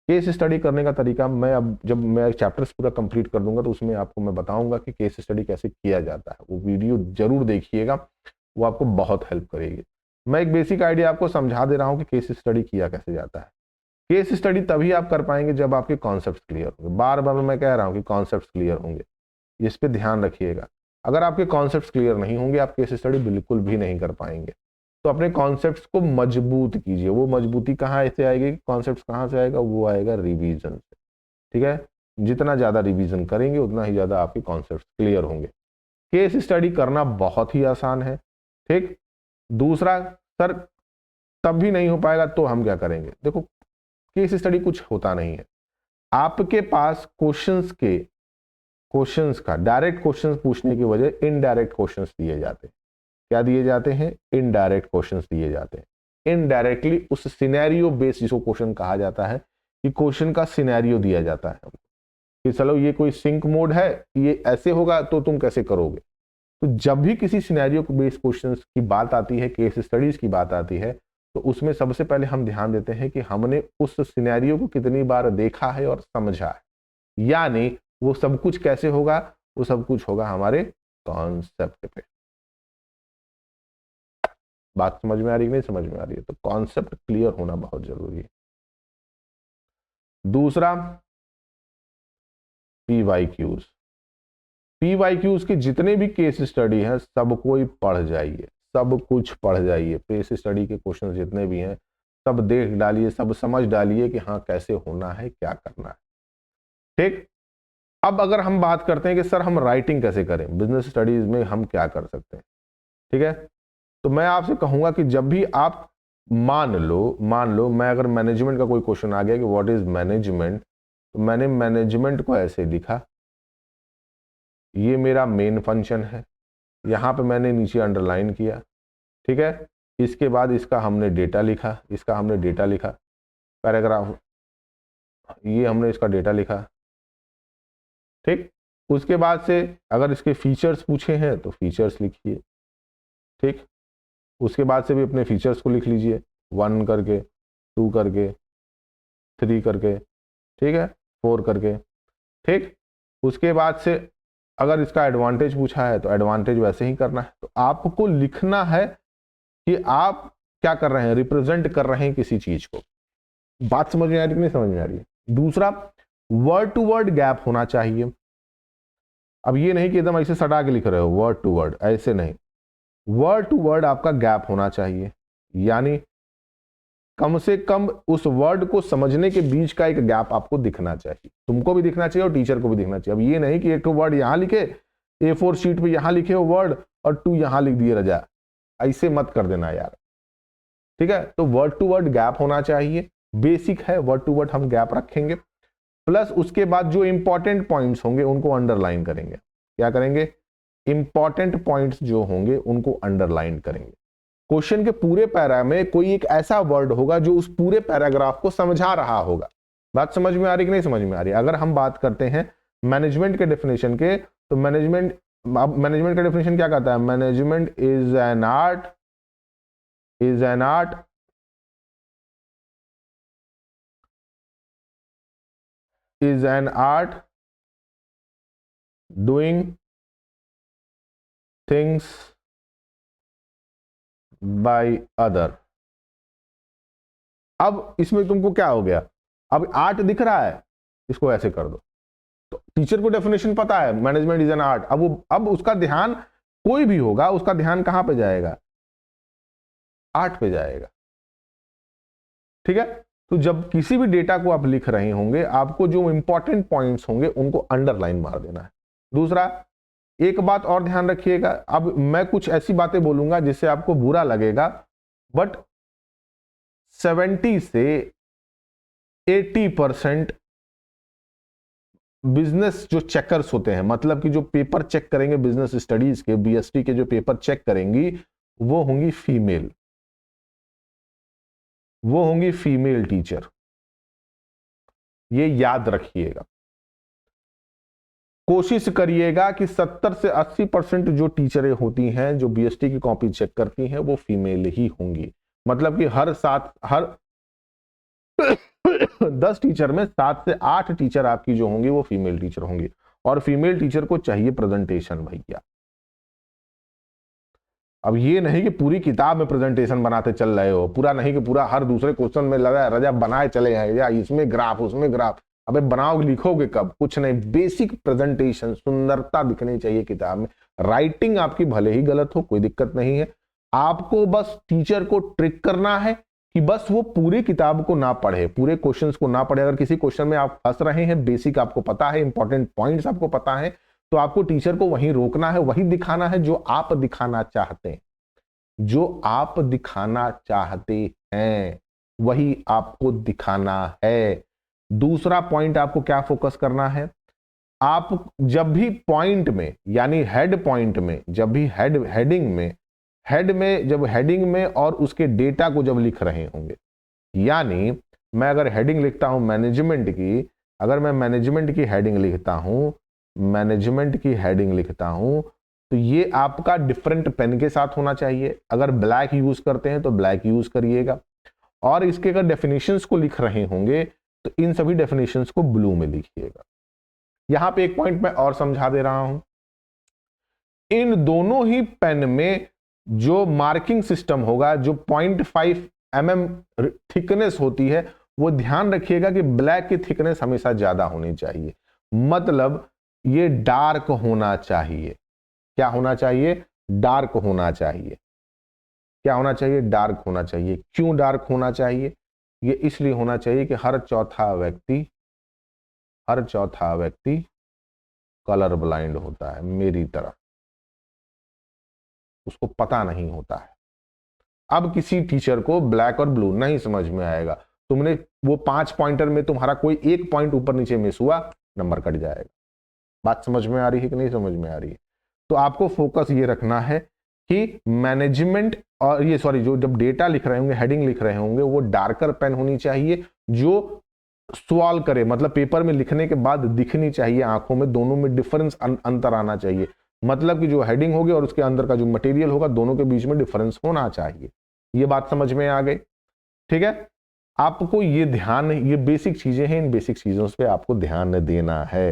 केस स्टडी करने का तरीका मैं, अब जब मैं चैप्टर्स पूरा कंप्लीट कर दूंगा तो उसमें आपको मैं बताऊंगा कि केस स्टडी कैसे किया जाता है, वो वीडियो जरूर देखिएगा, वो आपको बहुत हेल्प करेगी। मैं एक बेसिक आइडिया आपको समझा दे रहा हूँ कि केस स्टडी किया कैसे जाता है। केस स्टडी तभी आप कर पाएंगे जब आपके कॉन्सेप्ट क्लियर होंगे, बार बार मैं कह रहा हूँ कि कॉन्सेप्ट क्लियर होंगे, इस पे ध्यान रखिएगा। अगर आपके कॉन्सेप्ट क्लियर नहीं होंगे आप केस स्टडी बिल्कुल भी नहीं कर पाएंगे। तो अपने कॉन्सेप्ट्स को मजबूत कीजिए, वो मजबूती कहाँ से आएगी, कॉन्सेप्ट्स कहाँ से आएगा, वो आएगा रिवीजन से, ठीक है। जितना ज़्यादा रिवीजन करेंगे उतना ही ज़्यादा आपके कॉन्सेप्ट्स क्लियर होंगे। केस स्टडी करना बहुत ही आसान है, ठीक। दूसरा, सर तब भी नहीं हो पाएगा तो हम क्या करेंगे? देखो केस स्टडी कुछ होता नहीं है, आपके पास क्वेश्चंस का डायरेक्ट क्वेश्चंस पूछने की वजह इनडायरेक्ट क्वेश्चंस दिए जाते हैं। क्या दिए जाते हैं? इनडायरेक्ट क्वेश्चंस दिए जाते हैं। इनडायरेक्टली उस सिनेरियो बेस्ड, जिसको क्वेश्चन कहा जाता है, कि क्वेश्चन का सिनेरियो दिया जाता है कि चलो ये कोई सिंक मोड है, ये ऐसे होगा तो तुम कैसे करोगे। तो जब भी किसी सिनेरियो बेस्ड क्वेश्चंस की बात आती है, केस स्टडीज की बात आती है, तो उसमें सबसे पहले हम ध्यान देते हैं कि हमने उस सिनेरियो को कितनी बार देखा है और समझा है, यानी वो सब कुछ कैसे होगा, वो सब कुछ होगा हमारे कॉन्सेप्ट पे। बात समझ में आ रही है? नहीं समझ में आ रही है? तो कॉन्सेप्ट क्लियर होना बहुत जरूरी है। दूसरा, पीवाईक्यूज। पीवाईक्यूज के जितने भी केस स्टडी हैं सबको ही पढ़ जाइए, सब कुछ पढ़ जाइए, केस स्टडी के क्वेश्चन जितने भी हैं सब देख डालिए, सब समझ डालिए कि हाँ कैसे होना है, क्या करना है, ठीक। अब अगर हम बात करते हैं कि सर हम राइटिंग कैसे करें, बिजनेस स्टडीज में हम क्या कर सकते हैं, ठीक है। तो मैं आपसे कहूंगा कि जब भी आप मान लो मैं अगर मैनेजमेंट का कोई क्वेश्चन आ गया कि व्हाट इज मैनेजमेंट, तो मैंने मैनेजमेंट को ऐसे लिखा, ये मेरा मेन फंक्शन है, यहाँ पे मैंने नीचे अंडरलाइन किया, ठीक है। इसके बाद इसका हमने डेटा लिखा, पैराग्राफ, ये हमने इसका डेटा लिखा, ठीक। उसके बाद से अगर इसके फीचर्स पूछे हैं तो फीचर्स लिखिए, ठीक। उसके बाद से भी अपने फीचर्स को लिख लीजिए, 1 करके, 2 करके, 3 करके, ठीक है, 4 करके, ठीक। उसके बाद से अगर इसका एडवांटेज पूछा है तो एडवांटेज वैसे ही करना है। तो आपको लिखना है कि आप क्या कर रहे हैं, रिप्रेजेंट कर रहे हैं किसी चीज को। बात समझ में आ रही है? नहीं समझ में आ रही है? दूसरा, वर्ड टू वर्ड गैप होना चाहिए। अब ये नहीं कि एकदम ऐसे सटा के लिख रहे हो वर्ड टू वर्ड, ऐसे नहीं, वर्ड टू वर्ड आपका गैप होना चाहिए, यानी कम से कम उस वर्ड को समझने के बीच का एक गैप आपको दिखना चाहिए, तुमको भी दिखना चाहिए और टीचर को भी दिखना चाहिए। अब ये नहीं कि एक तो वर्ड यहां लिखे, A4 शीट पे यहां लिखे हो वर्ड और 2 यहां लिख दिए रजा, ऐसे मत कर देना यार, ठीक है। तो वर्ड टू वर्ड गैप होना चाहिए, बेसिक है, वर्ड टू वर्ड हम गैप रखेंगे। प्लस उसके बाद जो इंपॉर्टेंट पॉइंट्स होंगे उनको अंडरलाइन करेंगे। क्या करेंगे? इंपॉर्टेंट पॉइंट्स जो होंगे उनको अंडरलाइन करेंगे। क्वेश्चन के पूरे पैरा में कोई एक ऐसा वर्ड होगा जो उस पूरे पैराग्राफ को समझा रहा होगा। बात समझ में आ रही कि नहीं समझ में आ रही? अगर हम बात करते हैं मैनेजमेंट के डेफिनेशन के, तो मैनेजमेंट का डेफिनेशन क्या कहता है? Management is an art, is an art is an art doing things by other। अब इसमें तुमको क्या हो गया? अब आर्ट दिख रहा है, इसको ऐसे कर दो। तो टीचर को डेफिनेशन पता है मैनेजमेंट इज एन आर्ट, अब उसका ध्यान, कोई भी होगा उसका ध्यान कहां पे जाएगा? आर्ट पे जाएगा, ठीक है। तो जब किसी भी डेटा को आप लिख रहे होंगे, आपको जो इंपॉर्टेंट पॉइंट्स होंगे उनको अंडरलाइन मार देना है। दूसरा, एक बात और ध्यान रखिएगा, अब मैं कुछ ऐसी बातें बोलूंगा जिससे आपको बुरा लगेगा, बट 70 से 80% बिजनेस जो चेकर्स होते हैं, मतलब कि जो पेपर चेक करेंगे बिजनेस स्टडीज के, BST के जो पेपर चेक करेंगी, वो होंगी फीमेल, वो होंगी फीमेल टीचर। ये याद रखिएगा। कोशिश करिएगा कि 70 से 80% जो टीचरें होती हैं जो BST की कॉपी चेक करती हैं वो फीमेल ही होंगी। मतलब कि हर 10 टीचर में 7 से 8 टीचर आपकी जो होंगी वो फीमेल टीचर होंगी। और फीमेल टीचर को चाहिए प्रेजेंटेशन भैया। अब ये नहीं कि पूरी किताब में प्रेजेंटेशन बनाते चल रहे हो, पूरा नहीं कि पूरा हर दूसरे क्वेश्चन में लगा रजा बनाए चले हैं, या इसमें ग्राफ उसमें ग्राफ। अबे बनाओगे लिखोगे कब? कुछ नहीं, बेसिक प्रेजेंटेशन, सुंदरता दिखनी चाहिए किताब में। राइटिंग आपकी भले ही गलत हो, कोई दिक्कत नहीं है, आपको बस टीचर को ट्रिक करना है कि बस वो पूरी किताब को ना पढ़े, पूरे क्वेश्चंस को ना पढ़े। अगर किसी क्वेश्चन में आप फंस रहे हैं, बेसिक आपको पता है, इंपॉर्टेंट पॉइंट्स आपको पता है, तो आपको टीचर को वहीं रोकना है, वही दिखाना है जो आप दिखाना चाहते हैं, जो आप दिखाना चाहते हैं वही आपको दिखाना है। दूसरा पॉइंट आपको क्या फोकस करना है? आप जब भी पॉइंट में, यानी हेड पॉइंट में, जब भी हेडिंग में, जब हेडिंग में और उसके डेटा को जब लिख रहे होंगे, यानी मैं अगर हेडिंग लिखता हूं मैनेजमेंट की, अगर मैं मैनेजमेंट की हेडिंग लिखता हूं, मैनेजमेंट की हेडिंग लिखता हूं, तो ये आपका डिफरेंट पेन के साथ होना चाहिए। अगर ब्लैक यूज करते हैं तो ब्लैक यूज करिएगा, और इसके अगर डेफिनेशंस को लिख रहे होंगे तो इन सभी डेफिनेशंस को ब्लू में लिखिएगा। यहां पे एक पॉइंट मैं और समझा दे रहा हूं, इन दोनों ही पेन में जो मार्किंग सिस्टम होगा, जो 0.5 mm थिकनेस होती है, वो ध्यान रखिएगा कि ब्लैक की थिकनेस हमेशा ज्यादा होनी चाहिए। मतलब ये डार्क होना चाहिए। क्या होना चाहिए? डार्क होना चाहिए। क्या होना चाहिए? डार्क होना चाहिए। क्यों डार्क होना चाहिए? ये इसलिए होना चाहिए कि हर चौथा व्यक्ति कलर ब्लाइंड होता है मेरी तरह, उसको पता नहीं होता है। अब किसी टीचर को ब्लैक और ब्लू नहीं समझ में आएगा, तुमने वो 5 पॉइंटर में तुम्हारा कोई एक पॉइंट ऊपर नीचे मिस हुआ, नंबर कट जाएगा। बात समझ में आ रही है कि नहीं समझ में आ रही है? तो आपको फोकस ये रखना है कि मैनेजमेंट और ये जो जब डेटा लिख रहे होंगे, हेडिंग लिख रहे होंगे, वो डार्कर पेन होनी चाहिए, जो सॉल्व करे, मतलब पेपर में लिखने के बाद दिखनी चाहिए आंखों में, दोनों में डिफरेंस अंतर आना चाहिए। मतलब कि जो हेडिंग होगी और उसके अंदर का जो मटेरियल होगा, दोनों के बीच में डिफरेंस होना चाहिए। ये बात समझ में आ गई? ठीक है, आपको ये ध्यान, ये बेसिक चीजें हैं, इन बेसिक चीजों पे आपको ध्यान देना है।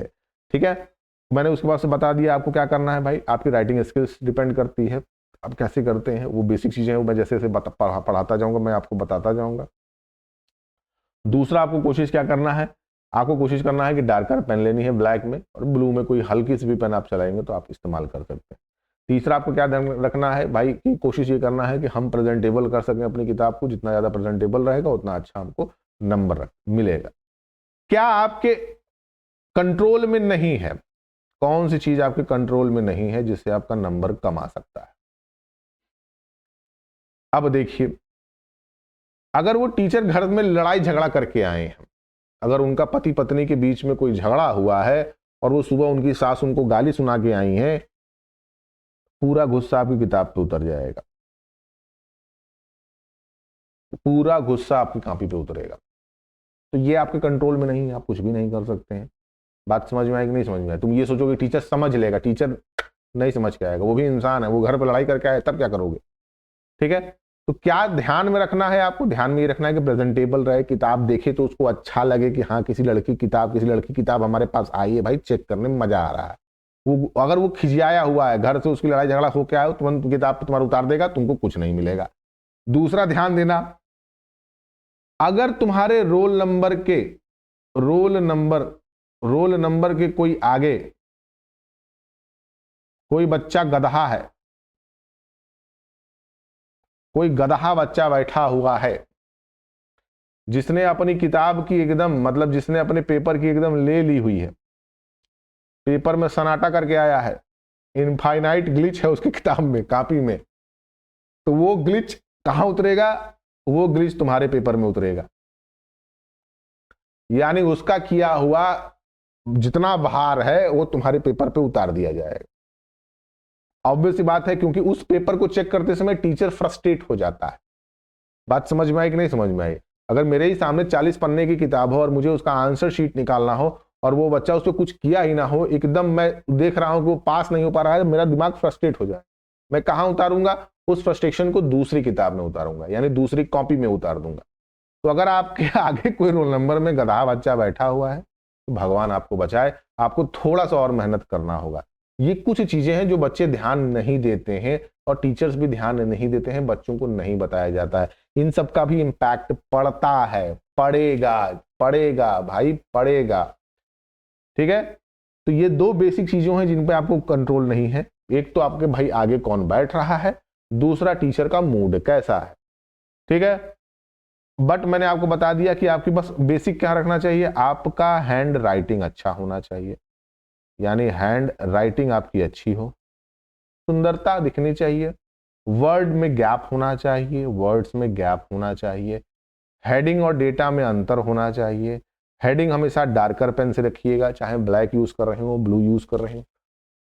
ठीक है, मैंने उसके बाद से बता दिया आपको क्या करना है भाई। आपकी राइटिंग स्किल्स डिपेंड करती है, आप कैसे करते हैं, वो बेसिक चीजें हैं, वो मैं जैसे जैसे पढ़ाता जाऊंगा, मैं आपको बताता जाऊंगा। दूसरा, आपको कोशिश क्या करना है? आपको कोशिश करना है कि डार्कर पेन लेनी है ब्लैक में, और ब्लू में कोई हल्की सी भी पेन आप चलाएंगे तो आप इस्तेमाल कर सकते हैं। तीसरा आपको क्या ध्यान रखना है भाई कि कोशिश ये करना है कि हम प्रेजेंटेबल कर सकें अपनी किताब को, जितना ज़्यादा प्रेजेंटेबल रहेगा उतना अच्छा हमको नंबर मिलेगा। क्या आपके कंट्रोल में नहीं है, कौन सी चीज आपके कंट्रोल में नहीं है जिससे आपका नंबर कम आ सकता है? अब देखिए, अगर वो टीचर घर में लड़ाई झगड़ा करके आए हैं, अगर उनका पति पत्नी के बीच में कोई झगड़ा हुआ है और वो सुबह उनकी सास उनको गाली सुना के आई हैं, पूरा गुस्सा आपकी किताब पे उतर जाएगा, पूरा गुस्सा आपकी कॉपी पे उतरेगा। तो ये आपके कंट्रोल में नहीं है, आप कुछ भी नहीं कर सकते हैं। बात समझ में आएगी नहीं समझ में आए? तुम ये सोचोगे टीचर समझ लेगा, टीचर नहीं समझ के आएगा, वो भी इंसान है, वो घर पर लड़ाई करके आए तब क्या करोगे? ठीक है, तो क्या ध्यान में रखना है आपको? ध्यान में ये रखना है कि प्रेजेंटेबल रहे, किताब देखे तो उसको अच्छा लगे कि हाँ किसी लड़की की किताब हमारे पास आई है, भाई चेक करने में मजा आ रहा है। वो अगर वो खिजियाया हुआ है, घर से उसकी लड़ाई झगड़ा होकर आए, तुरंत किताब पर तुम्हारा उतार देगा, तुमको कुछ नहीं मिलेगा। दूसरा ध्यान देना, अगर तुम्हारे रोल नंबर के कोई आगे कोई बच्चा गधा है, कोई गधा बच्चा बैठा हुआ है जिसने अपनी किताब की एकदम मतलब जिसने अपने पेपर की एकदम ले ली हुई है, पेपर में सन्नाटा करके आया है, इनफाइनाइट ग्लिच है उसकी किताब में, कॉपी में, तो वो ग्लिच कहां उतरेगा? वो ग्लिच तुम्हारे पेपर में उतरेगा। यानी उसका किया हुआ जितना भार है वो तुम्हारे पेपर पे उतार दिया जाएगा। ऑब्वियस सी बात है, क्योंकि उस पेपर को चेक करते समय टीचर फ्रस्ट्रेट हो जाता है। बात समझ में आई कि नहीं समझ में आई? अगर मेरे ही सामने 40 पन्ने की किताब हो और मुझे उसका आंसर शीट निकालना हो और वो बच्चा उस पर कुछ किया ही ना हो, एकदम मैं देख रहा हूं कि वो पास नहीं हो पा रहा है, मेरा दिमाग फ्रस्ट्रेट हो जाए, मैं कहां उतारूंगा? उस फ्रस्ट्रेशन को दूसरी किताब में उतारूंगा, यानी दूसरी कॉपी में उतार दूंगा। तो अगर आपके आगे कोई रोल नंबर में गधा बच्चा बैठा हुआ है तो भगवान आपको बचाए, आपको थोड़ा सा और मेहनत करना होगा। ये कुछ चीजें हैं जो बच्चे ध्यान नहीं देते हैं और टीचर्स भी ध्यान नहीं देते हैं, बच्चों को नहीं बताया जाता है। इन सब का भी इम्पैक्ट पड़ता है, पड़ेगा भाई, पड़ेगा। ठीक है, तो ये दो बेसिक चीजें हैं जिन पे आपको कंट्रोल नहीं है। एक तो आपके भाई आगे कौन बैठ रहा है, दूसरा टीचर का मूड कैसा है। ठीक है, बट मैंने आपको बता दिया कि आपकी बस बेसिक क्या रखना चाहिए, आपका हैंड राइटिंग अच्छा होना चाहिए, यानी हैंड राइटिंग आपकी अच्छी हो, सुंदरता दिखनी चाहिए, वर्ड में गैप होना चाहिए, वर्ड्स में गैप होना चाहिए, हेडिंग और डेटा में अंतर होना चाहिए। हेडिंग हमेशा डार्कर पेन से रखिएगा, चाहे ब्लैक यूज कर रहे हो ब्लू यूज कर रहे हो,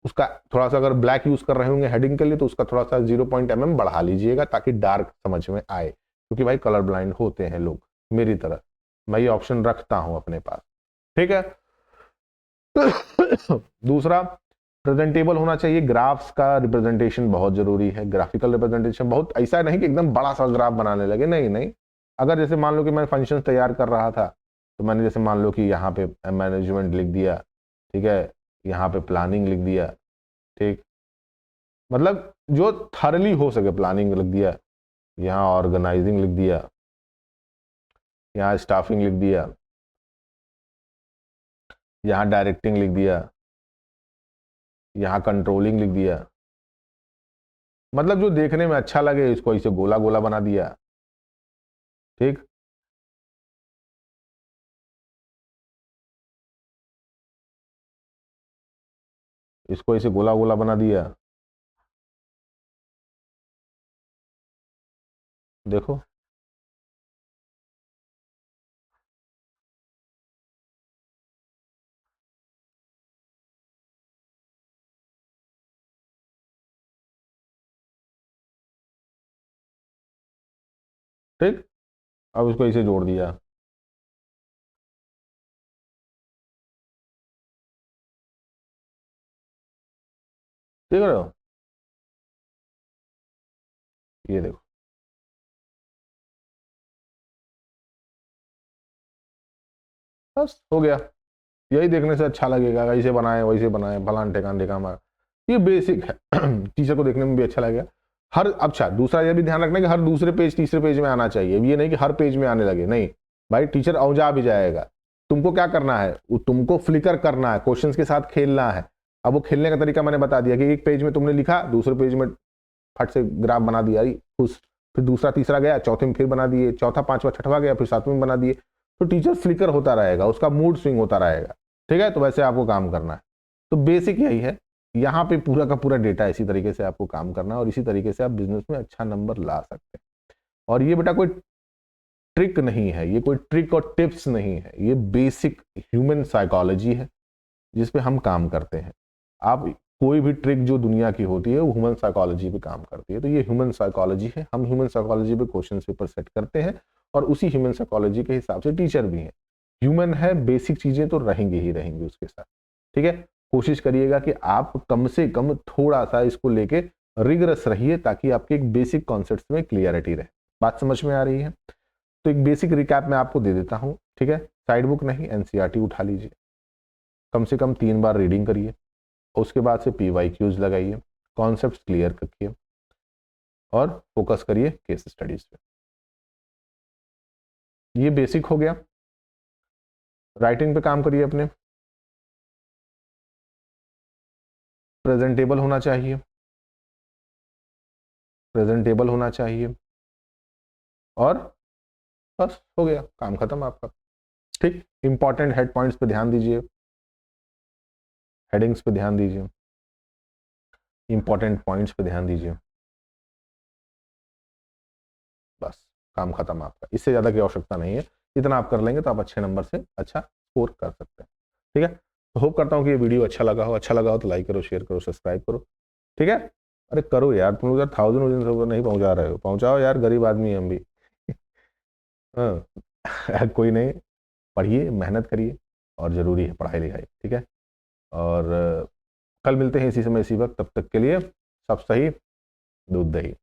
उसका थोड़ा सा, अगर ब्लैक यूज कर रहे होंगे हेडिंग के लिए तो उसका थोड़ा सा 0.mm बढ़ा लीजिएगा ताकि डार्क समझ में आए, क्योंकि भाई कलर ब्लाइंड होते हैं लोग मेरी तरह, मैं ये ऑप्शन रखता हूं अपने पास। ठीक है, दूसरा प्रेजेंटेबल होना चाहिए, ग्राफ्स का रिप्रेजेंटेशन बहुत जरूरी है, ग्राफिकल रिप्रेजेंटेशन। बहुत ऐसा नहीं कि एकदम बड़ा सा ग्राफ बनाने लगे, नहीं। अगर जैसे मान लो कि मैं फंक्शन तैयार कर रहा था तो मैंने जैसे मान लो कि यहाँ पे मैनेजमेंट लिख दिया, ठीक है, यहाँ पे प्लानिंग लिख दिया, ठीक, मतलब जो थरली हो सके प्लानिंग लिख दिया, यहाँ ऑर्गेनाइजिंग लिख दिया, यहाँ स्टाफिंग लिख दिया, यहाँ डायरेक्टिंग लिख दिया, यहाँ कंट्रोलिंग लिख दिया, मतलब जो देखने में अच्छा लगे इसको इसे गोला गोला बना दिया। ठीक, इसको इसे गोला गोला बना दिया, देखो ठीक, अब इसको इसे जोड़ दिया, देख रहे हो, ये देखो, बस हो गया। यही देखने से अच्छा लगेगा, ऐसे बनाए वैसे बनाए फलान ठेकान ठेका मार, ये बेसिक है। टीचर को देखने में भी अच्छा लगेगा। हर, अच्छा दूसरा ये भी ध्यान रखना कि हर दूसरे पेज तीसरे पेज में आना चाहिए, ये नहीं कि हर पेज में आने लगे, नहीं भाई, टीचर औजा भी जाएगा। तुमको क्या करना है, तुमको फ्लिकर करना है, क्वेश्चंस के साथ खेलना है। अब वो खेलने का तरीका मैंने बता दिया कि एक पेज में तुमने लिखा, दूसरे पेज में फट से ग्राफ बना दिया, खुश, फिर दूसरा तीसरा गया, चौथे में फिर बना दिए, चौथा पांचवा छठवा गया, फिर सातवें में बना दिए। तो टीचर फ्लिकर होता रहेगा, उसका मूड स्विंग होता रहेगा, ठीक है। तो वैसे आपको काम करना है। तो बेसिक यही है, यहाँ पे पूरा का पूरा डेटा इसी तरीके से आपको काम करना है और इसी तरीके से आप बिजनेस में अच्छा नंबर ला सकते हैं। और ये बेटा कोई ट्रिक नहीं है, ये कोई ट्रिक और टिप्स नहीं है, ये बेसिक ह्यूमन साइकोलॉजी है जिसपे हम काम करते हैं। आप कोई भी ट्रिक जो दुनिया की होती है वो ह्यूमन साइकोलॉजी पे काम करती है। तो ये ह्यूमन साइकोलॉजी है, हम ह्यूमन साइकोलॉजी पे क्वेश्चन पेपर सेट करते हैं और उसी ह्यूमन साइकोलॉजी के हिसाब से टीचर भी हैं। ह्यूमन है, बेसिक चीजें तो रहेंगी ही रहेंगी उसके साथ, ठीक है। कोशिश करिएगा कि आप कम से कम थोड़ा सा इसको लेके रिगरस रहिए ताकि आपके एक बेसिक कॉन्सेप्ट में क्लियरिटी रहे। बात समझ में आ रही है? तो एक बेसिक रिकैप मैं आपको दे देता हूं, ठीक है। साइड बुक नहीं, एनसीईआरटी उठा लीजिए, कम से कम 3 बार रीडिंग करिए, उसके बाद से PYQs लगाइए, कॉन्सेप्ट्स क्लियर रखिए और फोकस करिए केस स्टडीज पे। ये बेसिक हो गया। राइटिंग पे काम करिए अपने, प्रेजेंटेबल होना चाहिए, प्रेजेंटेबल होना चाहिए और बस हो गया, काम खत्म आपका, ठीक। इंपॉर्टेंट हेड पॉइंट्स पे ध्यान दीजिए, हेडिंग्स पे ध्यान दीजिए, इंपॉर्टेंट पॉइंट्स पे ध्यान दीजिए, बस काम खत्म आपका। इससे ज़्यादा की आवश्यकता नहीं है, इतना आप कर लेंगे तो आप अच्छे नंबर से अच्छा स्कोर कर सकते हैं, ठीक है। तो होप करता हूँ कि ये वीडियो अच्छा लगा हो तो लाइक करो, शेयर करो, सब्सक्राइब करो, ठीक है। अरे करो यार, तुम लोग यार 1000 नहीं पहुंचा रहे हो, पहुंचाओ यार, गरीब आदमी हम भी। हाँ कोई नहीं, पढ़िए, मेहनत करिए और ज़रूरी है पढ़ाई लिखाई, ठीक है। और कल मिलते हैं इसी समय इसी वक्त, तब तक के लिए सब सही, दूध दही।